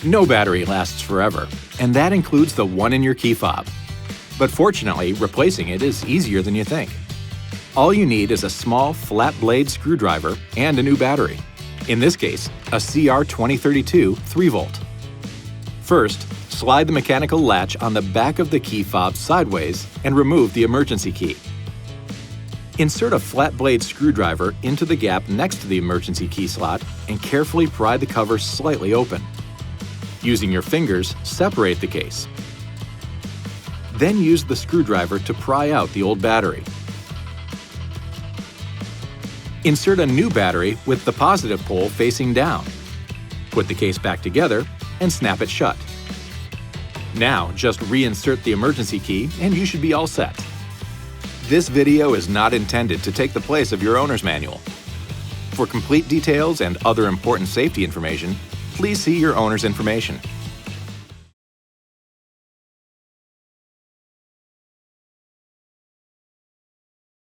No battery lasts forever, and that includes the one in your key fob. But fortunately, replacing it is easier than you think. All you need is a small, flat blade screwdriver and a new battery. In this case, a CR2032 3-volt. First, slide the mechanical latch on the back of the key fob sideways and remove the emergency key. Insert a flat blade screwdriver into the gap next to the emergency key slot and carefully pry the cover slightly open. Using your fingers, separate the case. Then use the screwdriver to pry out the old battery. Insert a new battery with the positive pole facing down. Put the case back together and snap it shut. Now, just reinsert the emergency key and you should be all set. This video is not intended to take the place of your owner's manual. For complete details and other important safety information, please see your owner's information.